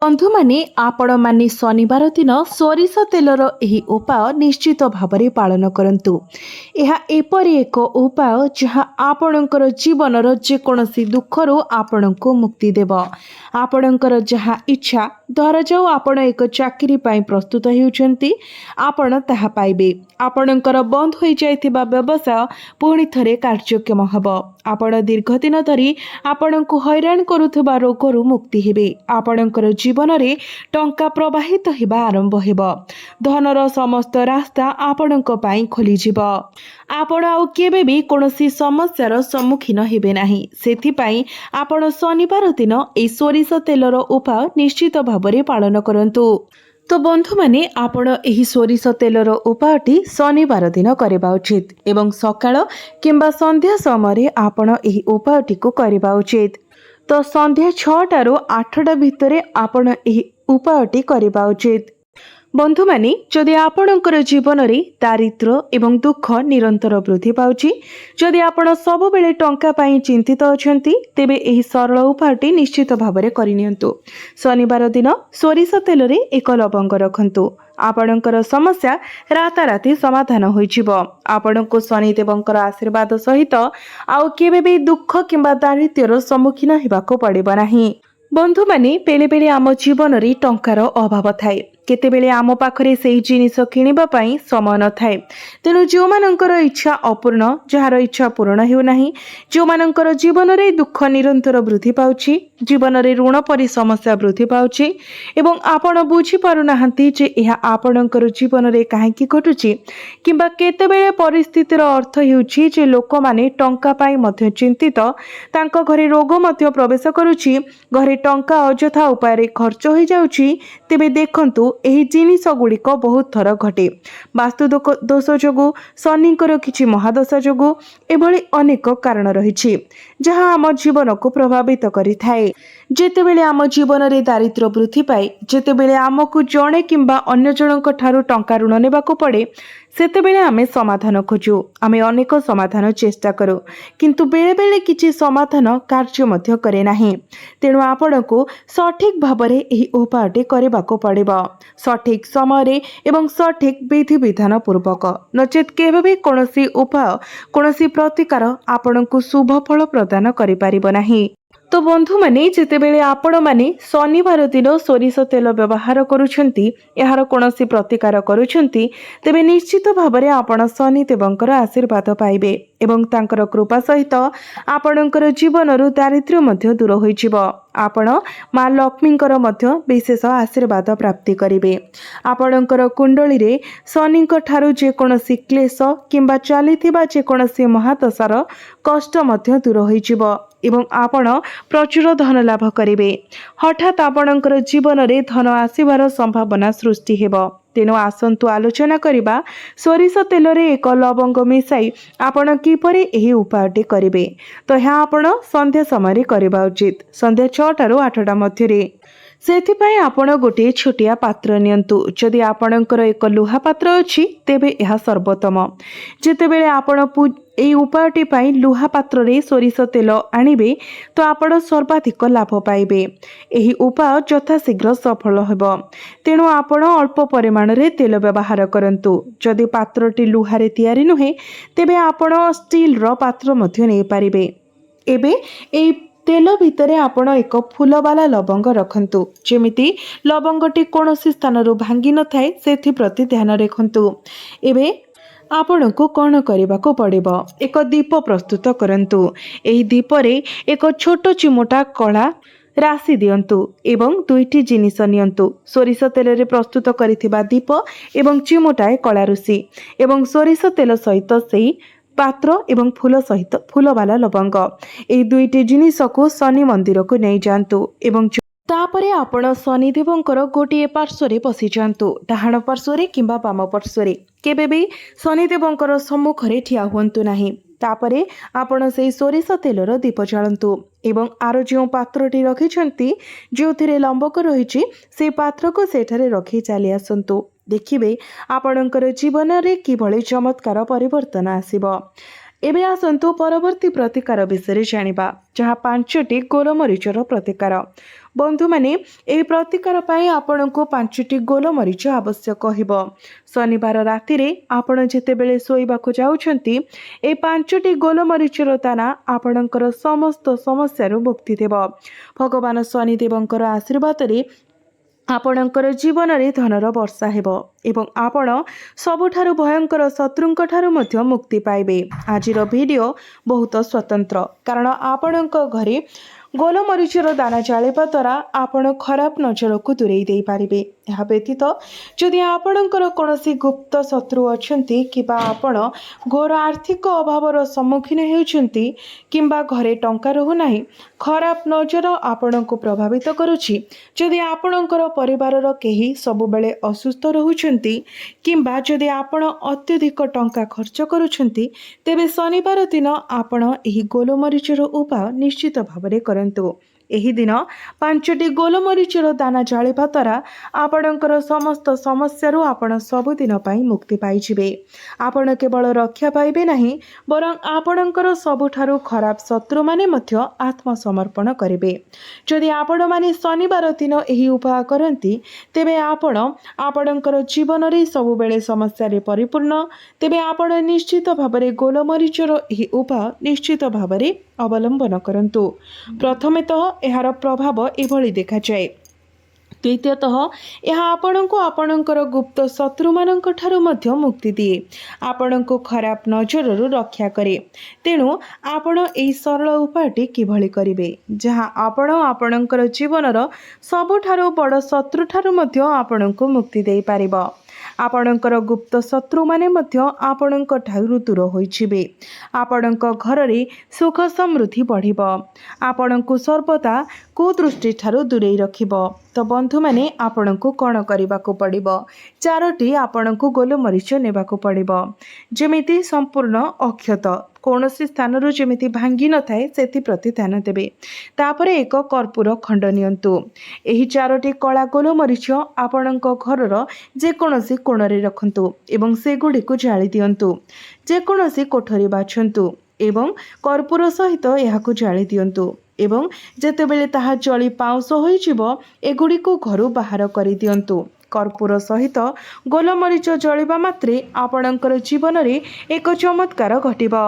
बंधु माने आपण माने शनिवार दिन सोरिष तेलर एही उपाय निश्चित भाବରେ पालन करंतु। ଏହା ଏପରି ଏକ ଉପାୟ ଯାହା ଆପଣଙ୍କର ଜୀବନର ଯେକୌଣସି ଦୁଃଖରୁ ଆପଣଙ୍କୁ ମୁକ୍ତି ଦେବ। ଆପଣଙ୍କର ଯାହା ଇଚ୍ଛା, ଧରାଯାଉ ଆପଣ ଏକ ଚାକିରି ପାଇଁ ପ୍ରସ୍ତୁତ ହେଉଛନ୍ତି, ଆପଣ ତାହା ପାଇବେ। ଆପଣଙ୍କର ବନ୍ଦ ହୋଇଯାଇଥିବା ବ୍ୟବସାୟ ପୁଣି ଥରେ କାର୍ଯ୍ୟକ୍ଷମ ହେବ। ଆପଣ ଦୀର୍ଘ ଦିନ ଧରି ଆପଣଙ୍କୁ ହଇରାଣ କରୁଥିବା ରୋଗରୁ ମୁକ୍ତି ହେବେ। ଆପଣଙ୍କର ଜୀବନରେ ଟଙ୍କା ପ୍ରବାହିତ ହେବା ଆରମ୍ଭ ହେବ। ଧନର ସମସ୍ତ ରାସ୍ତା ଆପଣଙ୍କ ପାଇଁ ଖୋଲିଯିବ। ଆପଣ ଆଉ କେବେ ବି କୌଣସି ସମସ୍ୟାର ସମ୍ମୁଖୀନ ହେବେ ନାହିଁ। ସେଥିପାଇଁ ଆପଣ ଶନିବାର ଦିନ ଏହି ସୋରିଷ ତେଲର ଉପାୟ ନିଶ୍ଚିତ ଭାବରେ ପାଳନ କରନ୍ତୁ। ତ ବନ୍ଧୁମାନେ, ଆପଣ ଏହି ସୋରିଷ ତେଲର ଉପାୟଟି ଶନିବାର ଦିନ କରିବା ଉଚିତ ଏବଂ ସକାଳ କିମ୍ବା ସନ୍ଧ୍ୟା ସମୟରେ ଆପଣ ଏହି ଉପାୟଟିକୁ କରିବା ଉଚିତ। ତ ସନ୍ଧ୍ୟା 6ଟାରୁ 8ଟା ଭିତରେ ଆପଣ ଏହି ଉପାୟଟି କରିବା ଉଚିତ। ବନ୍ଧୁମାନେ, ଯଦି ଆପଣଙ୍କର ଜୀବନରେ ଦାରିଦ୍ର୍ୟ ଏବଂ ଦୁଃଖ ନିରନ୍ତର ବୃଦ୍ଧି ପାଉଛି, ଯଦି ଆପଣ ସବୁବେଳେ ଟଙ୍କା ପାଇଁ ଚିନ୍ତିତ ଅଛନ୍ତି, ତେବେ ଏହି ସରଳ ଉପାୟଟି ନିଶ୍ଚିତ ଭାବରେ କରିନିଅନ୍ତୁ। ଶନିବାର ଦିନ ସୋରିଷ ତେଲରେ ଏକ ଲବଙ୍ଗ ରଖନ୍ତୁ। ଆପଣଙ୍କର ସମସ୍ୟା ରାତାରାତି ସମାଧାନ ହୋଇଯିବ। ଆପଣଙ୍କୁ ଶନିଦେବଙ୍କର ଆଶୀର୍ବାଦ ସହିତ ଆଉ କେବେ ବି ଦୁଃଖ କିମ୍ବା ଦାରିଦ୍ର୍ୟର ସମ୍ମୁଖୀନ ହେବାକୁ ପଡ଼ିବ ନାହିଁ। ବନ୍ଧୁମାନେ, ବେଳେବେଳେ ଆମ ଜୀବନରେ ଟଙ୍କାର ଅଭାବ ଥାଏ। କେତେବେଳେ ଆମ ପାଖରେ ସେହି ଜିନିଷ କିଣିବା ପାଇଁ ସମୟ ନଥାଏ। ତେଣୁ ଯେଉଁମାନଙ୍କର ଇଚ୍ଛା ଅପୂର୍ଣ୍ଣ, ଯାହାର ଇଚ୍ଛା ପୂରଣ ହେଉନାହିଁ, ଯେଉଁମାନଙ୍କର ଜୀବନରେ ଦୁଃଖ ନିରନ୍ତର ବୃଦ୍ଧି ପାଉଛି, ଜୀବନରେ ଋଣ ପରି ସମସ୍ୟା ବୃଦ୍ଧି ପାଉଛି ଏବଂ ଆପଣ ବୁଝିପାରୁନାହାନ୍ତି ଯେ ଏହା ଆପଣଙ୍କର ଜୀବନରେ କାହିଁକି ଘଟୁଛି, କିମ୍ବା କେତେବେଳେ ପରିସ୍ଥିତିର ଅର୍ଥ ହେଉଛି ଯେ ଲୋକମାନେ ଟଙ୍କା ପାଇଁ ମଧ୍ୟ ଚିନ୍ତିତ, ତାଙ୍କ ଘରେ ରୋଗ ମଧ୍ୟ ପ୍ରବେଶ କରୁଛି, ଘରେ ଟଙ୍କା ଅଯଥା ଉପାୟରେ ଖର୍ଚ୍ଚ ହୋଇଯାଉଛି, ତେବେ ଦେଖନ୍ତୁ, ଏହି ଜିନିଷ ଗୁଡ଼ିକ ବହୁତ ଥର ଘଟେ। ବାସ୍ତୁ ଦୋଷ ଯୋଗୁଁ, ଶନିଙ୍କର କିଛି ମହାଦଶା ଯୋଗୁଁ, ଏଭଳି ଅନେକ କାରଣ ରହିଛି ଯାହା ଆମ ଜୀବନକୁ ପ୍ରଭାବିତ କରିଥାଏ। ଯେତେବେଳେ ଆମ ଜୀବନରେ ଦାରିଦ୍ର୍ୟ ବୃଦ୍ଧି ପାଏ, ଯେତେବେଳେ ଆମକୁ ଜଣେ କିମ୍ବା ଅନ୍ୟ ଜଣଙ୍କ ଠାରୁ ଟଙ୍କା ଋଣ ନେବାକୁ ପଡ଼େ, ସେତେବେଳେ ଆମେ ସମାଧାନ ଖୋଜୁ। ଆମେ ଅନେକ ସମାଧାନ ଚେଷ୍ଟା କରୁ, କିନ୍ତୁ ବେଳେବେଳେ କିଛି ସମାଧାନ କାର୍ଯ୍ୟ ମଧ୍ୟ କରେ ନାହିଁ। ତେଣୁ ଆପଣଙ୍କୁ ସଠିକ ଭାବରେ ଏହି ଉପାୟଟି କରିବାକୁ ପଡ଼ିବ, ସଠିକ ସମୟରେ ଏବଂ ସଠିକ ବିଧିବିଧାନ ପୂର୍ବକ। ନଚେତ୍ କେବେ ବି କୌଣସି ଉପାୟ, କୌଣସି ପ୍ରତିକାର ଆପଣଙ୍କୁ ଶୁଭ ଫଳ ପ୍ରଦାନ କରିପାରିବ ନାହିଁ। ତ ବନ୍ଧୁମାନେ, ଯେତେବେଳେ ଆପଣମାନେ ଶନିବାର ଦିନ ସୋରିଷ ତେଲ ବ୍ୟବହାର କରୁଛନ୍ତି, ଏହାର କୌଣସି ପ୍ରତିକାର କରୁଛନ୍ତି, ତେବେ ନିଶ୍ଚିତ ଭାବରେ ଆପଣ ଶନିଦେବଙ୍କର ଆଶୀର୍ବାଦ ପାଇବେ ଏବଂ ତାଙ୍କର କୃପା ସହିତ ଆପଣଙ୍କର ଜୀବନରୁ ଦାରିଦ୍ର୍ୟ ମଧ୍ୟ ଦୂର ହୋଇଯିବ। ଆପଣ ମା ଲକ୍ଷ୍ମୀଙ୍କର ମଧ୍ୟ ବିଶେଷ ଆଶୀର୍ବାଦ ପ୍ରାପ୍ତି କରିବେ। ଆପଣଙ୍କର କୁଣ୍ଡଳୀରେ ଶନିଙ୍କ ଠାରୁ ଯେକୌଣସି କ୍ଲେଶ କିମ୍ବା ଚାଲିଥିବା ଯେକୌଣସି ମହାଦଶାର କଷ୍ଟ ମଧ୍ୟ ଦୂର ହୋଇଯିବ ଏବଂ ଆପଣ ପ୍ରଚୁର ଧନ ଲାଭ କରିବେ। ହଠାତ୍ ଆପଣଙ୍କର ଜୀବନରେ ଧନ ଆସିବାର ସମ୍ଭାବନା ସୃଷ୍ଟି ହେବ। ତେଣୁ ଆସନ୍ତୁ ଆଲୋଚନା କରିବା ସୋରିଷ ତେଲରେ ଏକ ଲବଙ୍ଗ ମିଶାଇ ଆପଣ କିପରି ଏହି ଉପାୟଟି କରିବେ। ତ ଏହା ଆପଣ ସନ୍ଧ୍ୟା ସମୟରେ କରିବା ଉଚିତ, ସନ୍ଧ୍ୟା 6ଟାରୁ 8ଟା ମଧ୍ୟରେ। ସେଥିପାଇଁ ଆପଣ ଗୋଟିଏ ଛୋଟିଆ ପାତ୍ର ନିଅନ୍ତୁ। ଯଦି ଆପଣଙ୍କର ଏକ ଲୁହା ପାତ୍ର ଅଛି, ତେବେ ଏହା ସର୍ବୋତ୍ତମ। ଯେତେବେଳେ ଆପଣ ଏହି ଉପାୟଟି ପାଇଁ ଲୁହା ପାତ୍ରରେ ସୋରିଷ ତେଲ ଆଣିବେ, ତ ଆପଣ ସର୍ବାଧିକ ଲାଭ ପାଇବେ। ଏହି ଉପାୟ ଯଥାଶୀଘ୍ର ସଫଳ ହେବ। ତେଣୁ ଆପଣ ଅଳ୍ପ ପରିମାଣରେ ତେଲ ବ୍ୟବହାର କରନ୍ତୁ। ଯଦି ପାତ୍ରଟି ଲୁହାରେ ତିଆରି ନୁହେଁ, ତେବେ ଆପଣ ଷ୍ଟିଲର ପାତ୍ର ମଧ୍ୟ ନେଇପାରିବେ। ଏବେ ଏହି ତେଲ ଭିତରେ ଆପଣ ଏକ ଫୁଲବାଲା ଲବଙ୍ଗ ରଖନ୍ତୁ। ଯେମିତି ଲବଙ୍ଗଟି କୌଣସି ସ୍ଥାନରୁ ଭାଙ୍ଗି ନଥାଏ, ସେଥିପ୍ରତି ଧ୍ୟାନ ରଖନ୍ତୁ। ଏବେ ଆପଣଙ୍କୁ କ'ଣ କରିବାକୁ ପଡ଼ିବ? ଏକ ଦୀପ ପ୍ରସ୍ତୁତ କରନ୍ତୁ। ଏହି ଦୀପରେ ଏକ ଛୋଟ ଚିମୁଟା କଳା ରାଶି ଦିଅନ୍ତୁ ଏବଂ 2ଟି ଜିନିଷ ନିଅନ୍ତୁ। ସୋରିଷ ତେଲରେ ପ୍ରସ୍ତୁତ କରିଥିବା ଦୀପ ଏବଂ ଚିମୁଟାଏ କଳା ରାଶି ଏବଂ ସୋରିଷ ତେଲ ସହିତ ସେହି ପାତ୍ର ଏବଂ ଫୁଲ ସହିତ ଫୁଲବାଲା ଲବଙ୍ଗ। ଏହି 2ଟି ଜିନିଷକୁ ଶନି ମନ୍ଦିରକୁ ନେଇଯାଆନ୍ତୁ ଏବଂ ତାପରେ ଆପଣ ଶନିଦେବଙ୍କର ଗୋଟିଏ ପାର୍ଶ୍ୱରେ ବସିଯାଆନ୍ତୁ, ଡାହାଣ ପାର୍ଶ୍ୱରେ କିମ୍ବା ବାମ ପାର୍ଶ୍ୱରେ। କେବେ ବି ଶନିଦେବଙ୍କର ସମ୍ମୁଖରେ ଠିଆ ହୁଅନ୍ତୁ ନାହିଁ। ତାପରେ ଆପଣ ସେହି ସୋରିଷ ତେଲର ଦୀପ ଜାଳନ୍ତୁ ଏବଂ ଆର ଯେଉଁ ପାତ୍ରଟି ରଖିଛନ୍ତି, ଯେଉଁଥିରେ ଲମ୍ବକ ରହିଛି, ସେହି ପାତ୍ରକୁ ସେଠାରେ ରଖି ଚାଲି ଆସନ୍ତୁ। ଦେଖିବେ ଆପଣଙ୍କର ଜୀବନରେ କିଭଳି ଚମତ୍କାର ପରିବର୍ତ୍ତନ ଆସିବ। ଏବେ ଆସନ୍ତୁ ପରବର୍ତ୍ତୀ ପ୍ରତିକାର ବିଷୟରେ ଜାଣିବା, ଯାହା 5ଟି ଗୋଲମରିଚର ପ୍ରତିକାର। बंधु माने एही प्रतिकार पाई आपणको 5टी गोलमरीच आवश्यक हेबो। शनिवार राति रे आपण जेतेबेले सोइबाकू जाउछंती ए 5टी गोलमरीचर दाना आपणकर समस्त समस्यारू मुक्ति देव। भगवान शनिदेवंकर आशीर्वाद रे आपणकर जीवन रे धनर वर्षा हेब एवं आपण सबुठारु भयंकर शत्रुंक ठारु मध्य मुक्ति पाइबे। आजिर वीडियो बहुत स्वतंत्र कारण आपणक घरे गोलमरीचर दाना जाळिबा द्वारा आपण खराब नजर को दूरेई दे पारिबे। यह व्यतीत जदि आपणकर कोनोसी गुप्त शत्रु अछंती किबा आपण घोर आर्थिक अभावर सम्मुखीन हेउछंती किंबा घरे टंका रहु नाही, खराब नजर आपण को प्रभावित करूछि, जदि आपणकर परिवारर केही सबुबेले असुस्थ रहुछंती किंबा जदि आपण अत्यधिक टंका खर्च करूछंती, तेबे शनिवार दिन आपण एही गोलमरीचर उपाय निश्चित भावरे करंतु। एही दिन 5टी गोलमरीचर दाना जाळिबा द्वारा आपणकर समस्त समस्यारू आपण सबुदिन पाई मुक्ति पाइजिबे। आपण केवल रक्षा पाइबे नहीं बरं आपणकर सबुठारु खराब शत्रु माने मध्य आत्मसमर्पण करिबे। जदि आपण माने शनिवार दिन एही उपाय करंती तेबे आपण आपणकर जीवन रे सबुबेले समस्या रे परिपूर्ण, तेबे आपण निश्चित भावरे गोलमरीचर एही उपाय निश्चित भावरे अवलंबन करंतु। प्रथमेतः एहार प्रभाव एभली देखा जाए। द्वितीयतः यह आपणको आपणकर गुप्त शत्रु मानक ठारु मध्य मुक्ति दिए, आपणको खराब नजररू रक्षा करे। तेणु आपण एही सरल उपायटी किभली करिवे जहाँ आपण आपणकर जीवनर सबुठारु बड़ शत्रु ठारु मध्य आपणको मुक्ति देई पारिबो। आपणकर गुप्त शत्रु माने मध्य आपणक ठारु दूर होइछिबे। आपणक घर रे सुख समृद्धि बढ़िबो। आपणको सर्वदा कुदृष्टि ठारु दूरेई रखिबो। तो बंधु माने आपणको कोन करिबाको पड़िबो? 4टी आपणको गोलमरीच नेबाको पड़िबो, जेमिति संपूर्ण अक्षत कौनसी स्थानरू जेमिति भांगी न थाए सेति प्रति ध्यान देबे। तापरे एक कर्पूर खंड नियंतु। एही 4टी कला गोलमरीच आपणको घरर जेकोनसी कोणरे रखंतु एवं सेगुडी को जाळी दियंतु। जेकोनसी कोठरी बाछंतु एवं कर्पूर सहित एहाकु जाळी दियंतु एवं जेतेबेले ताहा जळी पाउस होइजिबो एगुडी को घरु बाहर करि दियंतु। कर्पूर सहित गोलमरीच जळिबा मात्रे आपणकर जीवन रे एक चमत्कार घटिबो।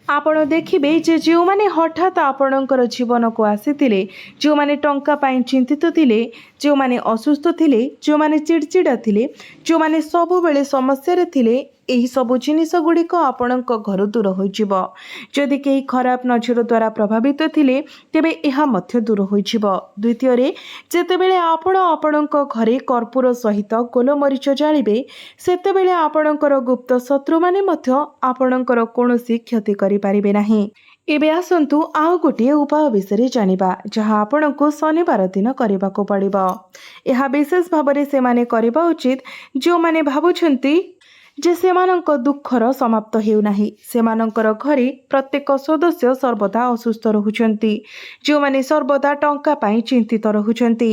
आपण देखिबे जे जो माने हठात आपणकर जीवन को आसीतिले, जो माने टंका पाई चिंतित थिले, जो माने असुस्थ थिले, जो माने चिड़चिड़ा थिले, जो माने सबु बेले समस्या रे थिले, एही सबु जिनिस गुड़िक आपणक घर दूर होइजिबो। जदि केही खराब नजर द्वारा प्रभावित थिले तेबे एहा मध्य दूर होइजिबो। द्वितीय रे जेतेबेले आपण आपणक घरे कर्पूर सहित गोलमरीच जाळिबे सेतेबेले आपणकर गुप्त शत्रु माने मध्य आपणकर कोनोसी क्षति करि पारिबे नाही। एबे आसंतु आउ गोटे उपाय विषय जानिबा जहाँ आपणको शनिवार दिन करबाको पड़िबो। एहा विशेष भावरे से माने करबा उचित जो माने भाबुछंती जे सेमानंक दुखर समाप्त हेउ नाही, सेमानंकर घरे प्रत्येक सदस्य सर्वदा असुस्थ रहुछंती, जो माने सर्वदा टंका पाई चिंतित रहुछंती।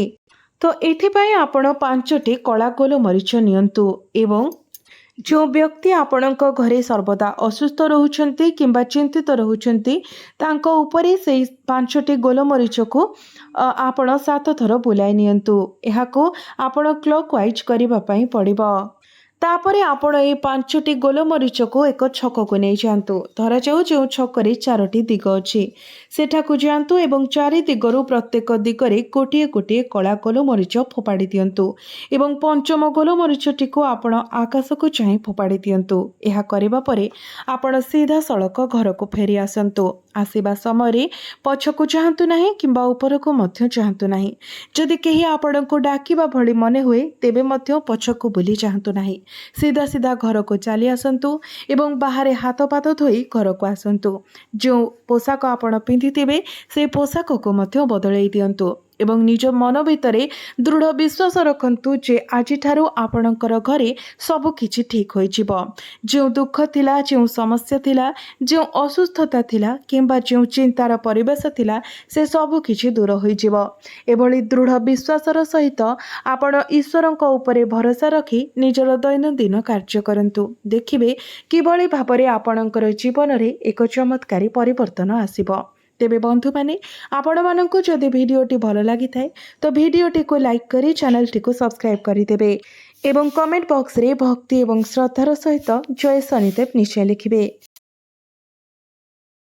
तो एथिपाई आपण 5टी कला गोलमरीच नियंतु एवं जो व्यक्ति आपणक घरे सर्वदा असुस्थ रहुछंती किंबा चिंतित रहुछंती तांको उपरे से 5टी गोलमरीच को आपण 7 थर बुलाई नियंतु। एहाको आपण क्लॉकवाइज करिबा पई पड़िबो। तापरे आपण ए 5टी गोलमरीच को एक छक को नहीं जातु। धरा जाऊ जो छकरे 4टी दिग अच्छी सेठाकू जातु एवं 4 दिगरु प्रत्येक दिगरे गोटे गोटे कला गोलमरीच फोपाड़ी दियंतु एवं पंचम गोलमरीचटी को आपण आकाश को चाहे फोपाड़ी दियंतु। एहा करिबा परे आपण सीधा सड़क घर को फेरी आसंतु। आसीबा समय पछकू चाहतु नाही किंबा ऊपर को मध्य चाहतु नाही। जदि केही आपण को डाकिबा भली मने हुए तेबे मध्य पछकू बुली चाहतु नाही। सीधा सीधा घर को चली आसंतु एवं बाहर हाथ पाद धोई घर को आसंतु। जो पोशाक आपण पिंधिथिबे से पोशाक को मध्य बदलाई दियंतु एवं निज मन भितरे दृढ़ विश्वास रखंतु जे आजि ठारू आपणकर घरे सब किछि ठीक होई जिवो। जो दुख थिला, जो समस्या थिला, जो असुस्थता थिला किंबा जो चिंतार परिवेश थिला से सब किछि दूर होई जिवो। एभली दृढ़ विश्वासर सहित आपण ईश्वरक उपरे भरोसा रखी निजर दैनंदिन कार्य करंतु। देखिबे किभली भाबरे आपणकर जीवन रे एक चमत्कारी परिवर्तन आसीबो। तेबे बंधु माने आपण माननकु जदि भिडियोटी भल लागिथाय तो भिडियोटी को लाइक करी चैनलटी को सब्सक्राइब करिदेबे एवं कमेंट बॉक्स रे भक्ति एवं श्रद्धार सहित जय शनिदेव निश्चय लिखिबे।